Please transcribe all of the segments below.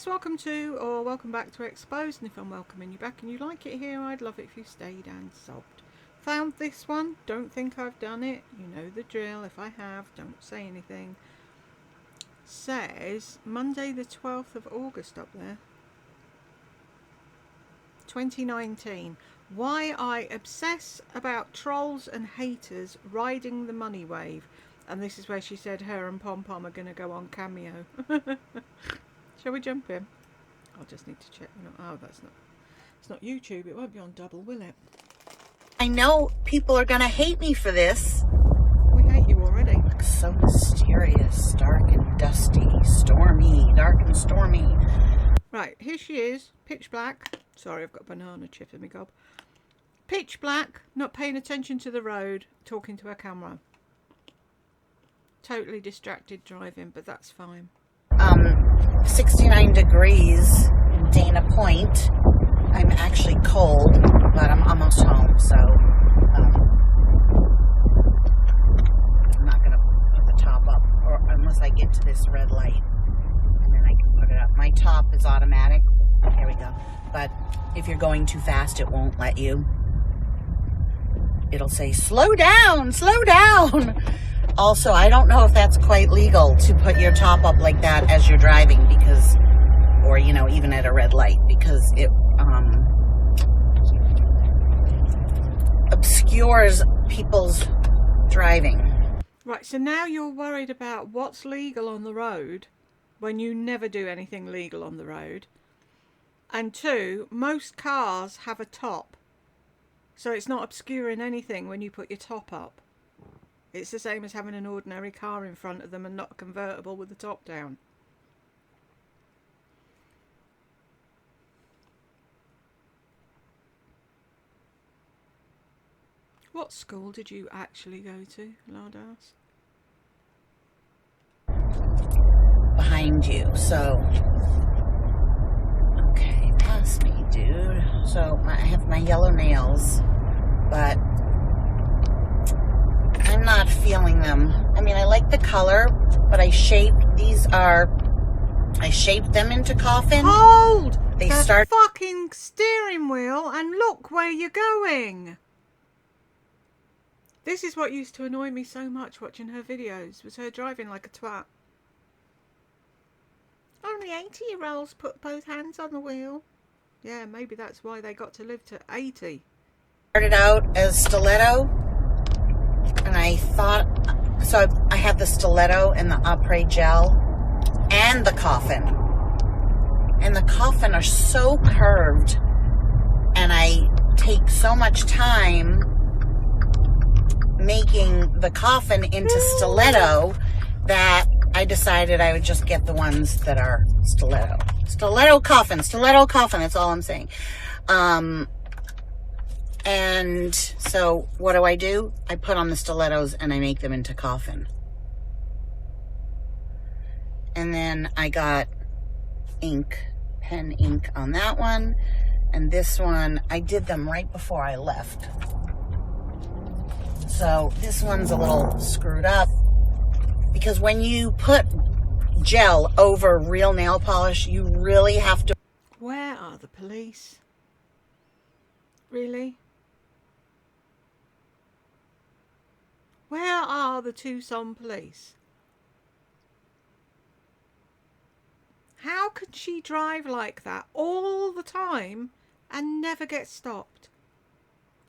guys, welcome to or welcome back to Exposed, and if I'm welcoming you back and you like it here, I'd love it if you stayed and subbed. Found this one, don't think I've done it, you know the drill. If I have, don't say anything. Says Monday the 12th of August up there, 2019. Why I obsess about trolls and haters riding the money wave. And this is where she said her and Pompom are going to go on Cameo. Shall we jump in? I'll just need to check. Oh, it's not YouTube. It won't be on double, will it? I know people are going to hate me for this. We hate you already. Looks so mysterious, dark and dusty, stormy, dark and stormy. Right, here she is, pitch black. Sorry, I've got a banana chip in my gob. Pitch black, not paying attention to the road, talking to her camera. Totally distracted driving, but that's fine. 69 degrees in Dana Point. I'm actually cold, but I'm almost home, so I'm not going to put the top up or unless I get to this red light, and then I can put it up. My top is automatic. There we go. But if you're going too fast, it won't let you. It'll say, slow down, slow down. Also, I don't know if that's quite legal to put your top up like that as you're driving because, or, you know, even at a red light, because it obscures people's driving. Right, so now you're worried about what's legal on the road when you never do anything legal on the road. And two, most cars have a top. So it's not obscuring anything when you put your top up. It's the same as having an ordinary car in front of them and not a convertible with the top down. What school did you actually go to, Lardas? Behind you, so... Okay, pass me, dude. So, I have my yellow nails, but... I'm not feeling them. I mean, I like the color, but I shaped them into coffin. Hold They the start fucking steering wheel and look where you're going. This is what used to annoy me so much watching her videos, was her driving like a twat. Only 80-year-olds put both hands on the wheel. Yeah, maybe that's why they got to live to 80. Started out as stiletto. And I thought, so I have the stiletto and the après gel and the coffin. And the coffin are so curved. And I take so much time making the coffin into stiletto that I decided I would just get the ones that are stiletto. Stiletto coffin, that's all I'm saying. And so what do? I put on the stilettos and I make them into coffin. And then I got pen ink on that one. And this one, I did them right before I left. So this one's a little screwed up. Because when you put gel over real nail polish, you really have to... Where are the police? Really? Where are the Tucson police? How could she drive like that all the time and never get stopped?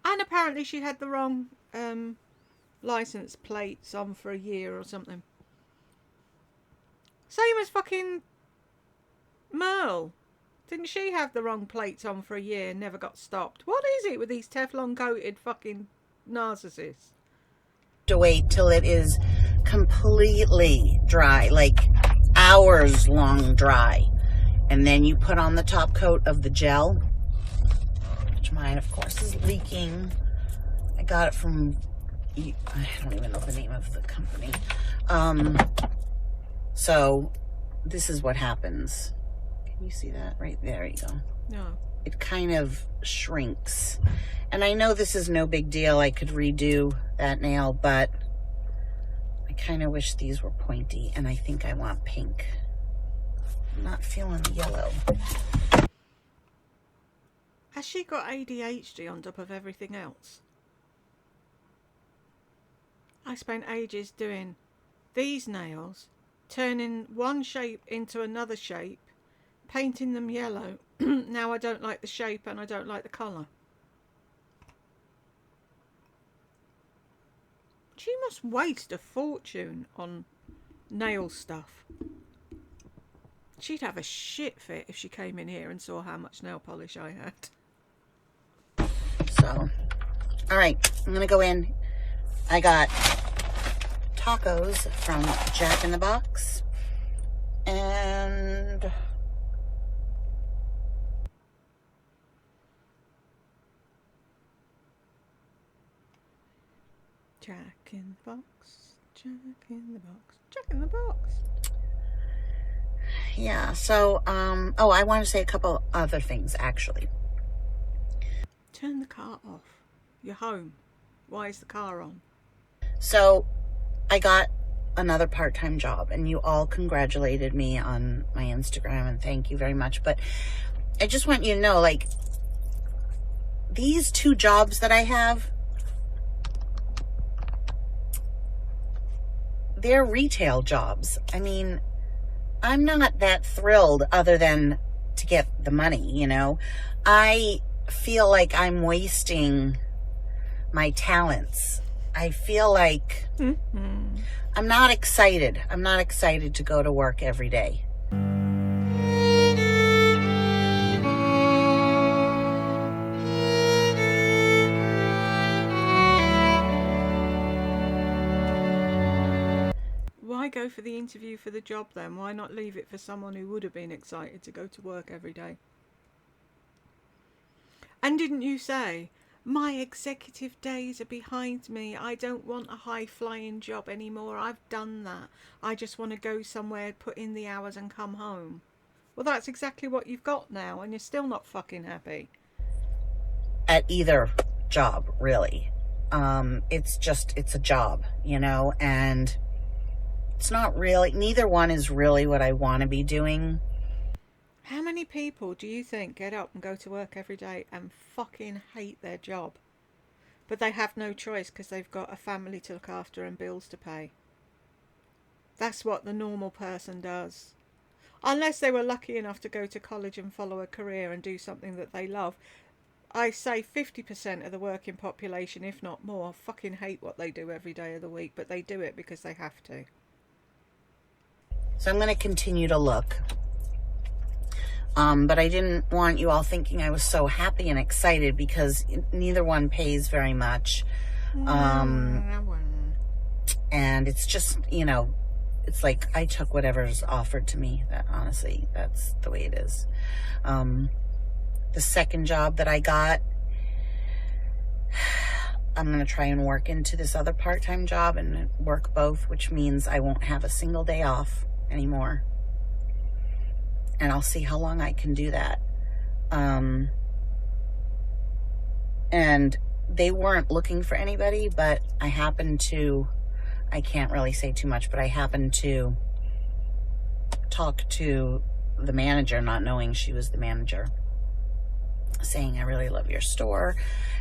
And apparently she had the wrong license plates on for a year or something. Same as fucking Merle. Didn't she have the wrong plates on for a year and never got stopped? What is it with these Teflon coated fucking narcissists? To wait till it is completely dry, like hours long dry, and then you put on the top coat of the gel, which mine of course is leaking. I got it from, I don't even know the name of the company. So this is what happens. Can you see that right there? You go. No. It kind of shrinks. And I know this is no big deal. I could redo that nail, but I kind of wish these were pointy, and I think I want pink. not feeling the yellow. Has she got ADHD on top of everything else? I spent ages doing these nails, turning one shape into another shape, painting them yellow. Now I don't like the shape and I don't like the colour. She must waste a fortune on nail stuff. She'd have a shit fit if she came in here and saw how much nail polish I had. So, all right, I'm gonna go in. I got tacos from Jack in the Box and Jack in the Box, Jack in the Box, Jack in the Box. yeah, so, oh, I want to say a couple other things, actually. Turn the car off. You're home. Why is the car on? So, I got another part-time job, and you all congratulated me on my Instagram, and thank you very much. But I just want you to know, like, these two jobs that I have, they're retail jobs. I mean, I'm not that thrilled other than to get the money, you know. I feel like I'm wasting my talents. I feel like I'm not excited. I'm not excited to go to work every day. Why go for the interview for the job then? Why not leave it for someone who would have been excited to go to work every day? And didn't you say, my executive days are behind me. I don't want a high-flying job anymore. I've done that. I just want to go somewhere, put in the hours and come home. Well, that's exactly what you've got now, and you're still not fucking happy. At either job, really. It's a job, you know, and it's not really, neither one is really what I want to be doing. How many people do you think get up and go to work every day and fucking hate their job? But they have no choice because they've got a family to look after and bills to pay. That's what the normal person does. Unless they were lucky enough to go to college and follow a career and do something that they love. I say 50% of the working population, if not more, fucking hate what they do every day of the week, but they do it because they have to. So I'm going to continue to look. But I didn't want you all thinking I was so happy and excited because neither one pays very much. And it's just, you know, it's like I took whatever's offered to me. That honestly, that's the way it is. The second job that I got, I'm going to try and work into this other part-time job and work both, which means I won't have a single day off anymore. And I'll see how long I can do that. And they weren't looking for anybody, but I happened to, I can't really say too much, but I happened to talk to the manager, not knowing she was the manager, saying, I really love your store.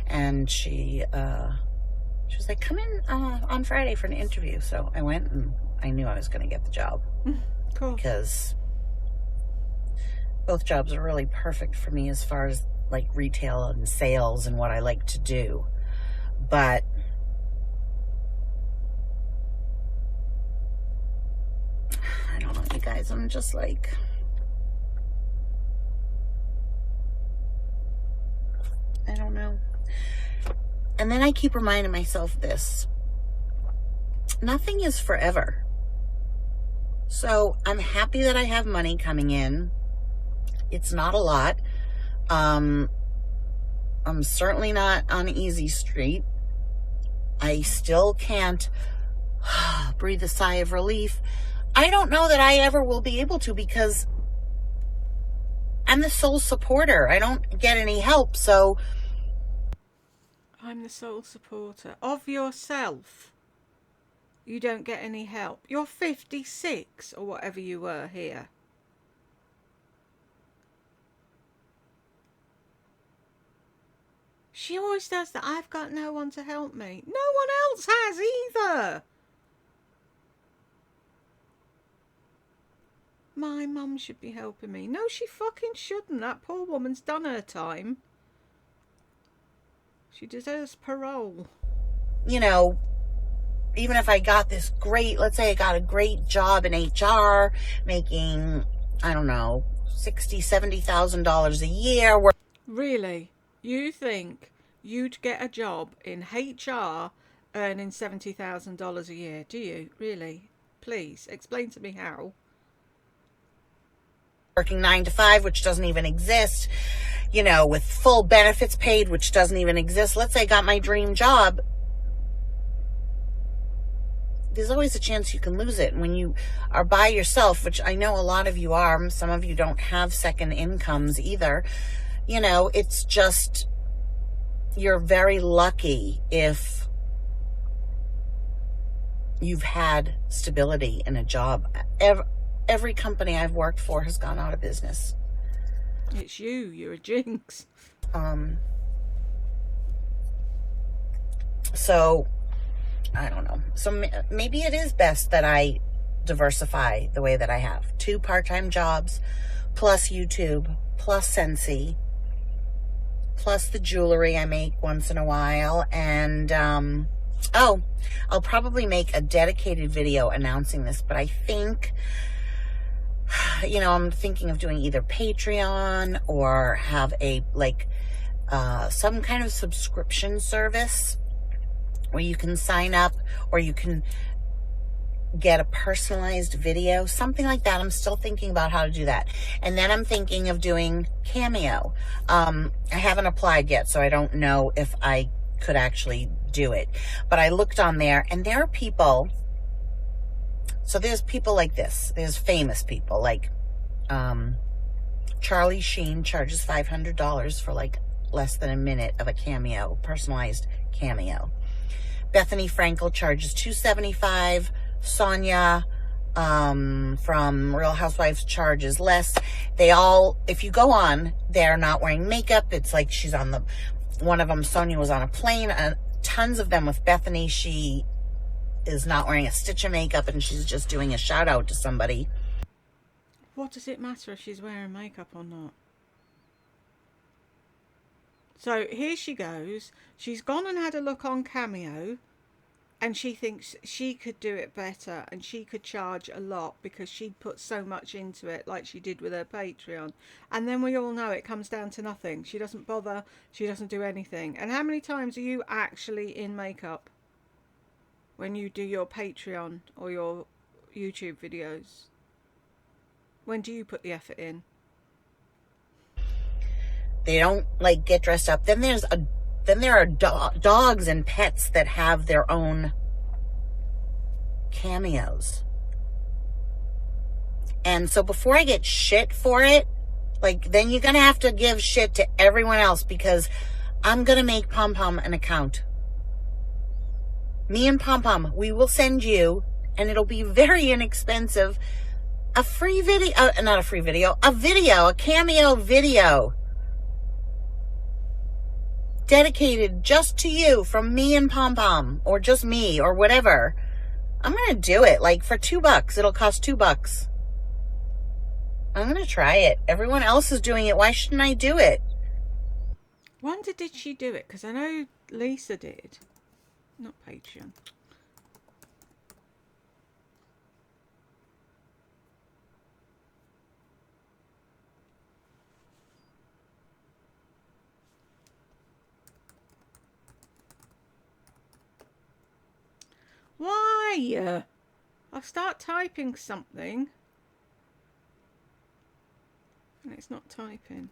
And she was like, come in on Friday for an interview. So I went and I knew I was going to get the job. Cool. Because both jobs are really perfect for me as far as like retail and sales and what I like to do. But I don't know, you guys, I'm just like, I don't know. And then I keep reminding myself this. Nothing is forever. So I'm happy that I have money coming in. It's not a lot. I'm certainly not on easy street. I still can't breathe a sigh of relief. I don't know that I ever will be able to because I'm the sole supporter. I don't get any help, so... I'm the sole supporter of yourself. You don't get any help. You're 56 or whatever you were here. She always does that. I've got no one to help me. No one else has either. My mum should be helping me. No, she fucking shouldn't. That poor woman's done her time. She deserves parole. You know, even if I got this great, let's say I got a great job in HR, making, I don't know, $60,000, $70,000 a year. Really? You think you'd get a job in HR earning $70,000 a year? Do you? Really? Please explain to me how. Working 9 to 5, which doesn't even exist, you know, with full benefits paid, which doesn't even exist. Let's say I got my dream job. There's always a chance you can lose it. And when you are by yourself, which I know a lot of you are, some of you don't have second incomes either, you know, it's just, you're very lucky if you've had stability in a job. Every company I've worked for has gone out of business. It's you. You're a jinx. So, I don't know. So maybe it is best that I diversify the way that I have. 2 part-time jobs, plus YouTube, plus Scentsy, plus the jewelry I make once in a while. And, I'll probably make a dedicated video announcing this, but I think, you know, I'm thinking of doing either Patreon or have a, like, some kind of subscription service where you can sign up or you can get a personalized video, something like that. I'm still thinking about how to do that. And then I'm thinking of doing Cameo. I haven't applied yet, so I don't know if I could actually do it. But I looked on there, and there are people. So there's people like this. There's famous people like Charlie Sheen charges $500 for like less than a minute of a cameo, personalized cameo. Bethany Frankel charges $275. Sonia from Real Housewives charges less. They all, if you go on, they're not wearing makeup. It's like she's on the, one of them, Sonia, was on a plane, and tons of them with Bethany. She is not wearing a stitch of makeup, and she's just doing a shout out to somebody. What does it matter if she's wearing makeup or not? So here she goes. She's gone and had a look on Cameo, and she thinks she could do it better and she could charge a lot because she'd put so much into it, like she did with her Patreon. And then we all know it comes down to nothing. She doesn't bother. She doesn't do anything. And how many times are you actually in makeup when you do your Patreon or your YouTube videos? When do you put the effort in? They don't like get dressed up. Then there are dogs and pets that have their own cameos. And so before I get shit for it, like, then you're gonna have to give shit to everyone else, because I'm gonna make Pompom an account. Me and Pompom, we will send you, and it'll be very inexpensive, a free video, not a free video, a Cameo video dedicated just to you from Me and Pompom, or just me, or whatever. I'm going to do it, like, for $2. It'll cost $2. I'm going to try it. Everyone else is doing it. Why shouldn't I do it? Wonder did she do it? Because I know Lisa did. Not Patreon. Why? I'll start typing something and it's not typing.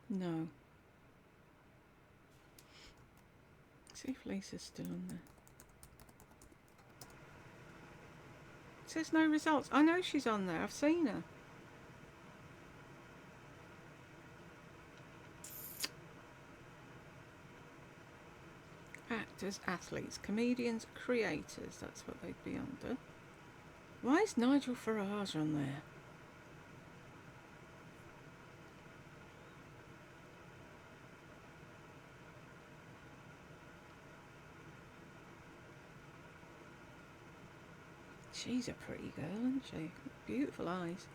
No. See if Lisa's still on there. It says no results. I know she's on there. I've seen her. Actors, athletes, comedians, creators. That's what they'd be under. Why is Nigel Farage on there? She's a pretty girl, isn't she? Beautiful eyes.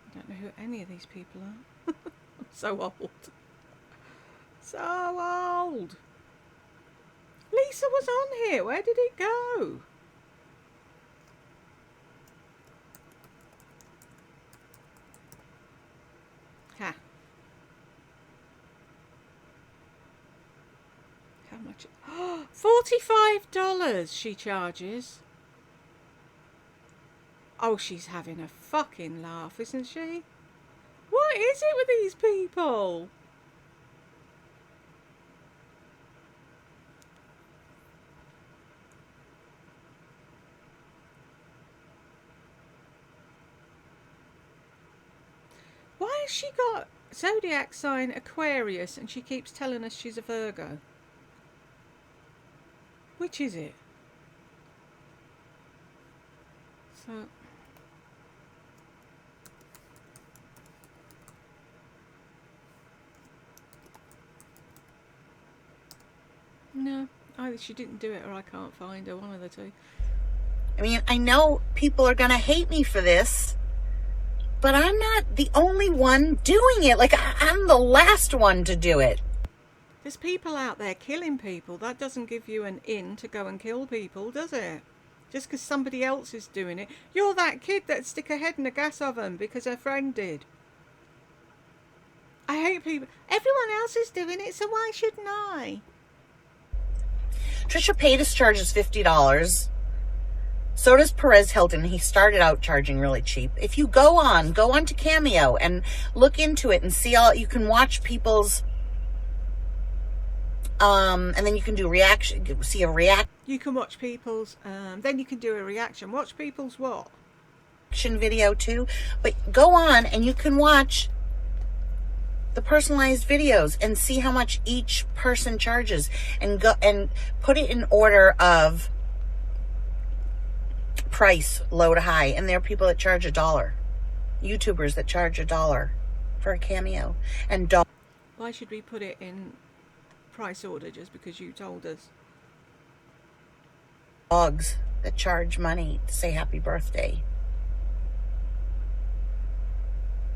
I don't know who any of these people are. I'm so old. So old. Lisa was on here. Where did it go? Ha. How much? $45 she charges. Oh, she's having a fucking laugh, isn't she? What is it with these people? Why has she got zodiac sign Aquarius and she keeps telling us she's a Virgo? Which is it? So... no, either she didn't do it or I can't find her, one of the two. I mean, I know people are going to hate me for this, but I'm not the only one doing it. Like, I'm the last one to do it. There's people out there killing people. That doesn't give you an in to go and kill people, does it? Just because somebody else is doing it. You're that kid that stick her head in a gas oven because her friend did. I hate people. Everyone else is doing it, so why shouldn't I? Trisha Paytas charges $50. So does Perez Hilton. He started out charging really cheap. If you go on to Cameo and look into it and see you can watch people's, and then you can do see a reaction. You can watch people's, then you can do a reaction. Watch people's what? Video too. But go on and you can watch the personalized videos and see how much each person charges and go and put it in order of price, low to high. And there are people that charge $1, YouTubers that charge $1 for a Cameo, and why should we put it in price order just because you told us? Dogs that charge money to say happy birthday.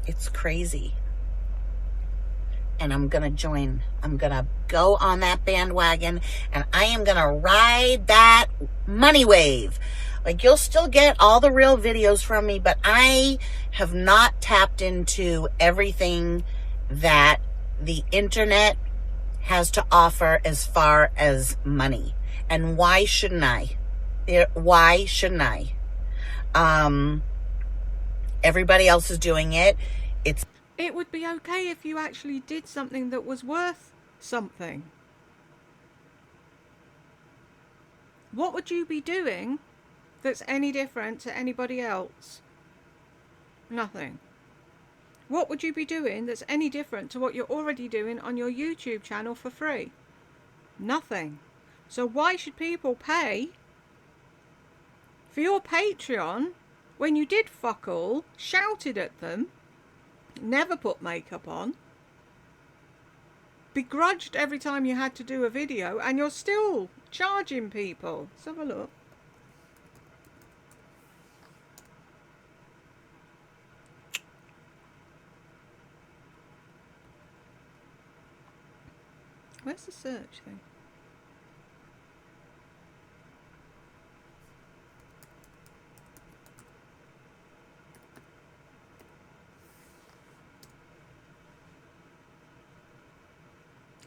It's crazy. And I'm going to join. I'm going to go on that bandwagon and I am going to ride that money wave. Like, you'll still get all the real videos from me, but I have not tapped into everything that the internet has to offer as far as money. And why shouldn't I? Why shouldn't I? Everybody else is doing it. It would be okay if you actually did something that was worth something. What would you be doing that's any different to anybody else? Nothing. What would you be doing that's any different to what you're already doing on your YouTube channel for free? Nothing. So why should people pay for your Patreon when you did fuck all, shouted at them, never put makeup on, begrudged every time you had to do a video, and you're still charging people? Let's have a look. Where's the search thing?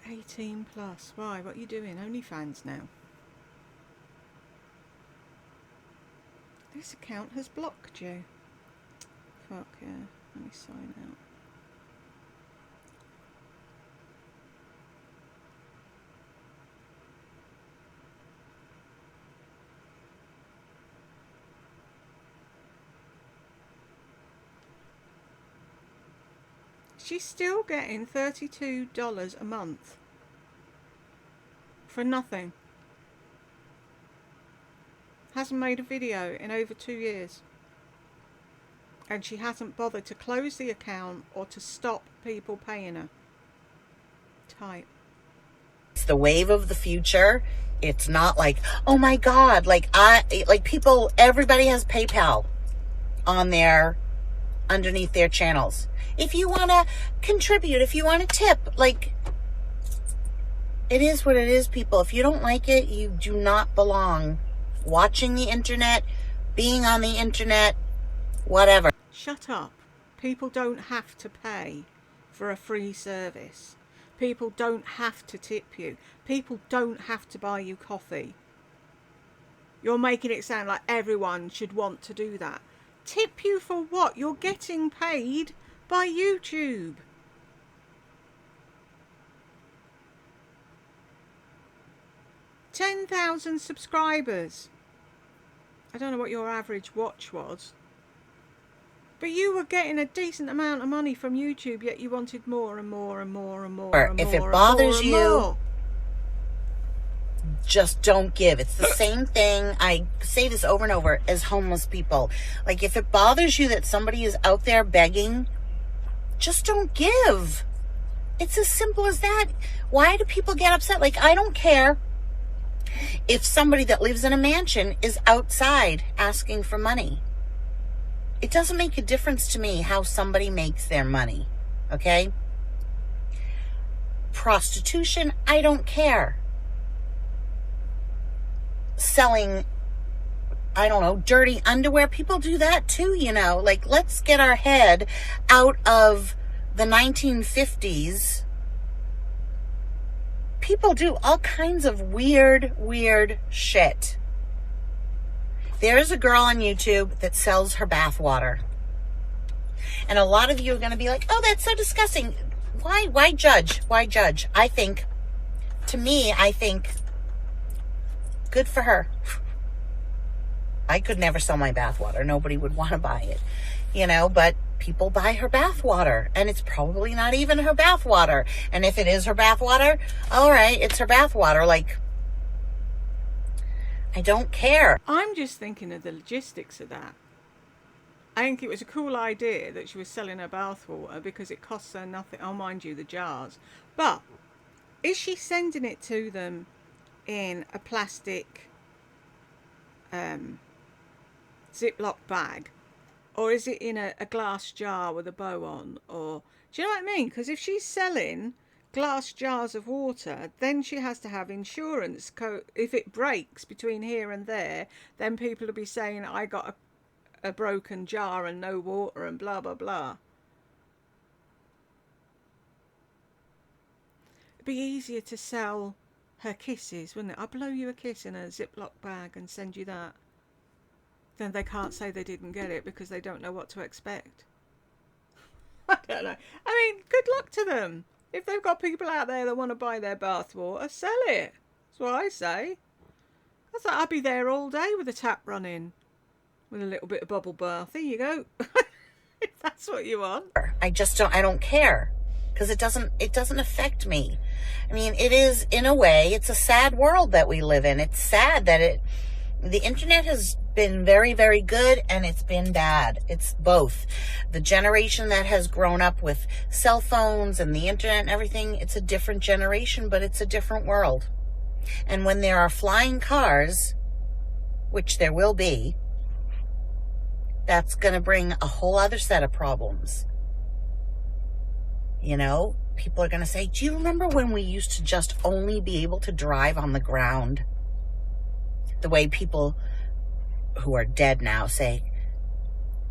$18 plus. Why? What are you doing? OnlyFans now. This account has blocked you. Fuck yeah. Let me sign out. She's still getting $32 a month for nothing. Hasn't made a video in over 2 years. And she hasn't bothered to close the account or to stop people paying her. Tight. It's the wave of the future. it's not like, oh my God, like people, everybody has PayPal on their, underneath their channels. If you want to contribute, if you want to tip, like, it is what it is, people. If you don't like it, you do not belong watching the internet, being on the internet, whatever. Shut up. People don't have to pay for a free service. People don't have to tip you. People don't have to buy you coffee. You're making it sound like everyone should want to do that. Tip you for what? You're getting paid by YouTube. $10,000 subscribers. I don't know what your average watch was. But you were getting a decent amount of money from YouTube, yet you wanted more and more and more and more and more. If it bothers you, just don't give. It's the same thing. I say this over and over as homeless people. Like, if it bothers you that somebody is out there begging, just don't give. It's as simple as that. Why do people get upset? Like, I don't care if somebody that lives in a mansion is outside asking for money. It doesn't make a difference to me how somebody makes their money, okay? Prostitution, I don't care. Selling, I don't know, dirty underwear, people do that too, you know? Like, let's get our head out of the 1950s. People do all kinds of weird shit. There's a girl on YouTube that sells her bath water. And a lot of you are going to be like, oh, that's so disgusting. Why judge? Why judge? I think, good for her. I could never sell my bath water. Nobody would want to buy it, you know, but people buy her bath water, and it's probably not even her bath water. And if it is her bath water, all right, it's her bath water. Like, I don't care. I'm just thinking of the logistics of that. I think it was a cool idea that she was selling her bathwater because it costs her nothing. Oh, mind you, the jars. But is she sending it to them in a plastic Ziploc bag? Or is it in a glass jar with a bow on? Or, do you know what I mean? Because if she's selling glass jars of water, then she has to have insurance. If it breaks between here and there, then people will be saying, I got a broken jar and no water and blah, blah, blah. It'd be easier to sell her kisses, wouldn't it? I'll blow you a kiss in a Ziploc bag and send you that. Then they can't say they didn't get it because they don't know what to expect. I don't know. I mean, good luck to them. If they've got people out there that want to buy their bathwater, sell it. That's what I say. I thought I'd be there all day with the tap running. With a little bit of bubble bath. There you go. If that's what you want. I don't care. Because it doesn't affect me. I mean, it is, in a way, it's a sad world that we live in. It's sad that the internet has been very, very good, and it's been bad. It's both. The generation that has grown up with cell phones and the internet and everything, it's a different generation, but it's a different world. And when there are flying cars, which there will be, that's going to bring a whole other set of problems. You know, people are going to say, do you remember when we used to just only be able to drive on the ground? The way people who are dead now say,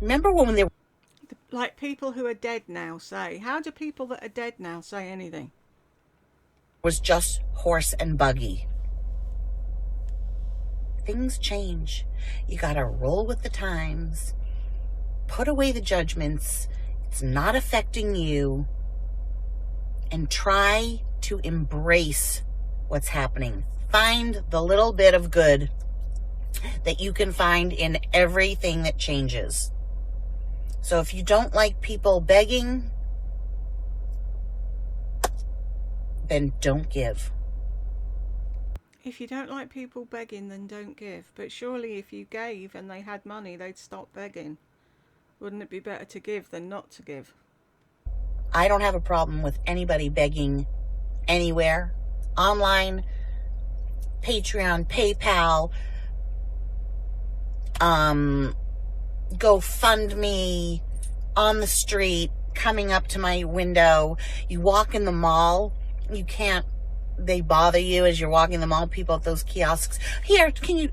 remember when they were... Like people who are dead now say. How do people that are dead now say anything? Was just horse and buggy. Things change. You got to roll with the times. Put away the judgments. It's not affecting you. And try to embrace what's happening. Find the little bit of good that you can find in everything that changes. So if you don't like people begging, then don't give. If you don't like people begging, then don't give. But surely if you gave and they had money, they'd stop begging. Wouldn't it be better to give than not to give? I don't have a problem with anybody begging anywhere, online, Patreon, PayPal, GoFundMe, on the street, coming up to my window. You walk in the mall, they bother you as you're walking the mall, people at those kiosks. Here, can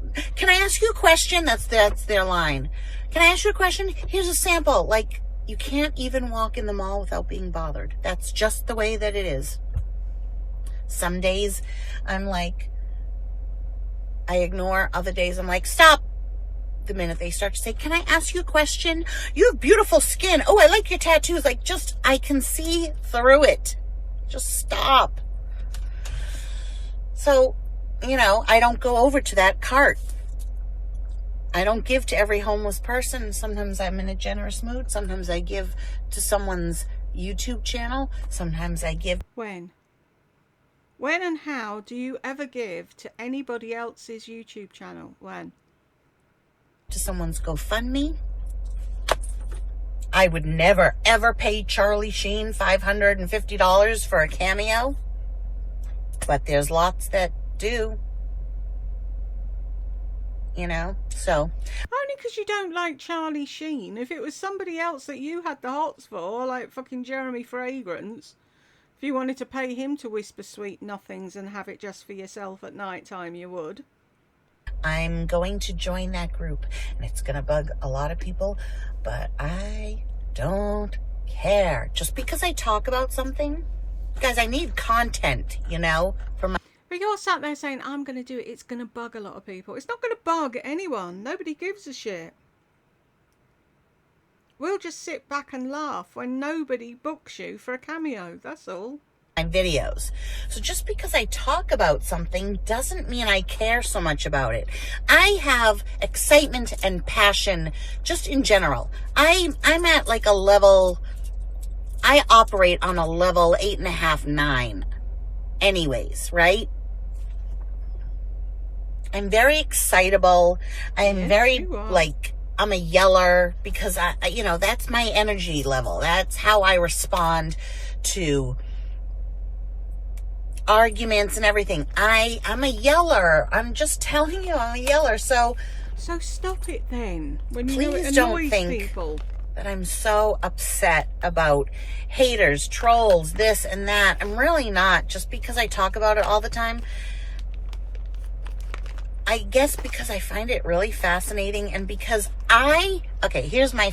I ask you a question? That's their line. Can I ask you a question? Here's a sample. Like, you can't even walk in the mall without being bothered. That's just the way that it is. Some days I'm like, I ignore. Other days I'm like, stop. The minute they start to say, can I ask you a question? You have beautiful skin. Oh, I like your tattoos. Like, I can see through it. Just stop. So, I don't go over to that cart. I don't give to every homeless person. Sometimes I'm in a generous mood. Sometimes I give to someone's YouTube channel. Sometimes I give. When and how do you ever give to anybody else's YouTube channel? When? To someone's GoFundMe. I would never, ever pay Charlie Sheen $550 for a Cameo. But there's lots that do. So. Only because you don't like Charlie Sheen. If it was somebody else that you had the hots for, like fucking Jeremy Fragrance, if you wanted to pay him to whisper sweet nothings and have it just for yourself at night time, you would. I'm going to join that group, and it's going to bug a lot of people, but I don't care. Just because I talk about something, guys, I need content, for my. But you're sat there saying, I'm going to do it. It's going to bug a lot of people. It's not going to bug anyone. Nobody gives a shit. We'll just sit back and laugh when nobody books you for a cameo. That's all. Videos. So just because I talk about something doesn't mean I care so much about it. I have excitement and passion just in general. I'm at like a level, I operate on a level 8.5, 9 anyways, right? I'm very excitable. I'm very I'm a yeller because I that's my energy level. That's how I respond to arguments and everything. I'm a yeller. I'm just telling you, I'm a yeller. So stop it then. When you please don't think people that I'm so upset about haters, trolls, this and that. I'm really not. Just because I talk about it all the time. I guess because I find it really fascinating, and because here's my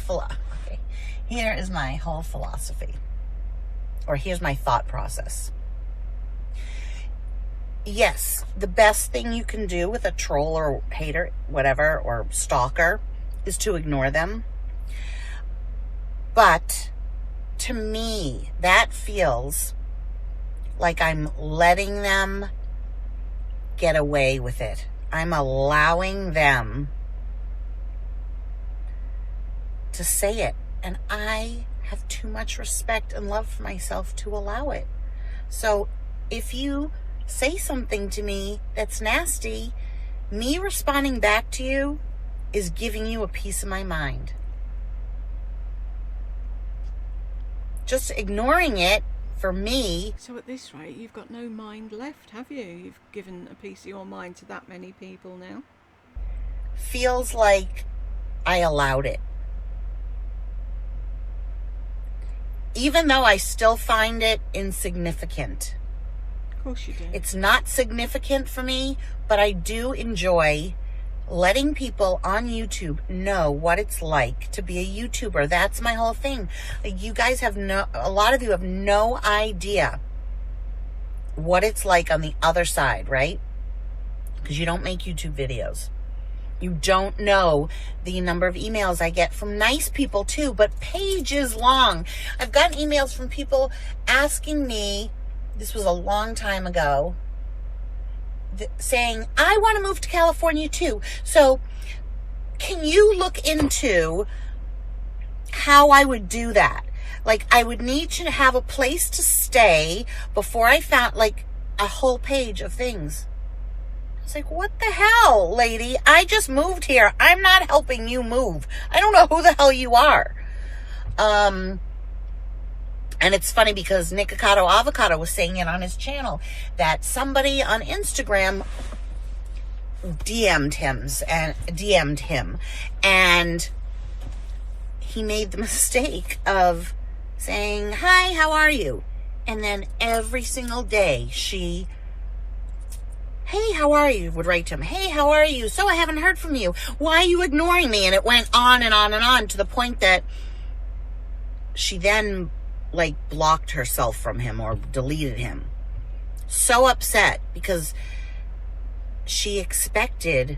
here is my whole philosophy, or here's my thought process. Yes, the best thing you can do with a troll or hater, whatever, or stalker, is to ignore them. But to me, that feels like I'm letting them get away with it. I'm allowing them to say it. And I have too much respect and love for myself to allow it. So if you say something to me that's nasty, me responding back to you is giving you a piece of my mind. Just ignoring it, for me. So at this rate, you've got no mind left, have you? You've given a piece of your mind to that many people now. Feels like I allowed it. Even though I still find it insignificant. Of course you do. It's not significant for me, but I do enjoy letting people on YouTube know what it's like to be a YouTuber. That's my whole thing. You guys a lot of you have no idea what it's like on the other side, right? Because you don't make YouTube videos. You don't know the number of emails I get from nice people too, but pages long. I've gotten emails from people asking me, this was a long time ago, saying, I want to move to California too. So can you look into how I would do that? Like, I would need to have a place to stay before I found like a whole page of things. I was like, what the hell, lady? I just moved here. I'm not helping you move. I don't know who the hell you are. And it's funny because Nikocado Avocado was saying it on his channel that somebody on Instagram DM'd him, and he made the mistake of saying, "Hi, how are you?" And then every single day she, "Hey, how are you?" would write to him. "Hey, how are you? So I haven't heard from you. Why are you ignoring me?" And it went on and on and on, to the point that she then like blocked herself from him or deleted him. So upset, because she expected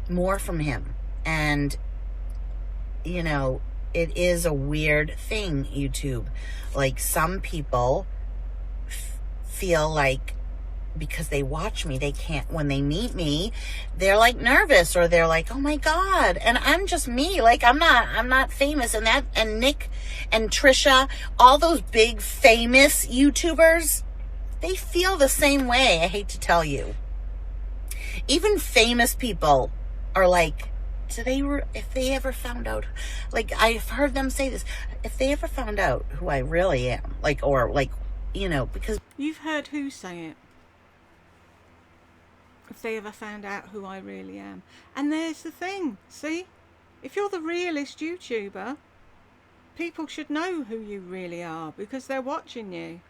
more from him. And, you know, it is a weird thing, YouTube. Like, some people feel like because they watch me, they can't, when they meet me, they're like nervous, or they're like, "Oh my God." And I'm just me. Like, I'm not famous. And that, and Nick and Trisha, all those big famous YouTubers, they feel the same way. I hate to tell you. Even famous people are like, if they ever found out, like, I've heard them say this, if they ever found out who I really am, like, or like, you know, because You've heard who say it? If they ever found out who I really am. And there's the thing, see? If you're the realest YouTuber, people should know who you really are, because they're watching you.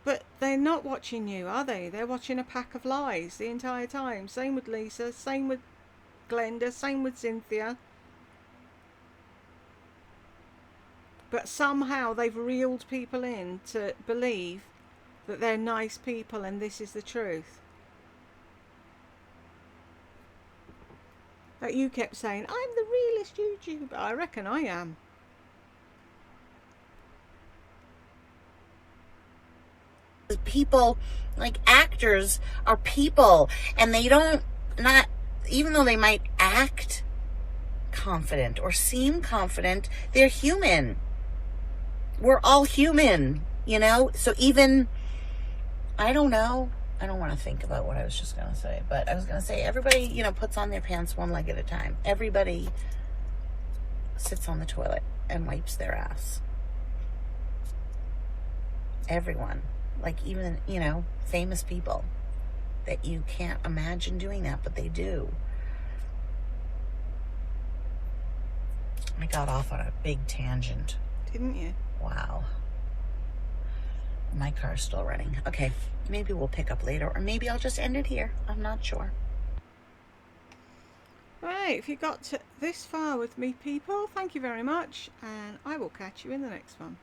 But they're not watching you, are they? They're watching a pack of lies the entire time. Same with Lisa, same with Glenda, same with Cynthia. But somehow they've reeled people in to believe that they're nice people and this is the truth. Like you kept saying, "I'm the realest YouTuber." I reckon I am. people, like, actors are people, and they don't, not, even though they might act confident or seem confident, they're human. We're all human, you know? So even, I don't know, I don't want to think about what I was just going to say, but I was going to say, everybody, you know, puts on their pants one leg at a time. Everybody sits on the toilet and wipes their ass. Everyone. Like, even, you know, famous people that you can't imagine doing that, but they do. I got off on a big tangent. Didn't you? Wow. My car's still running. Okay, maybe we'll pick up later, or maybe I'll just end it here. I'm not sure. Right, if you got to this far with me, people, thank you very much, and I will catch you in the next one.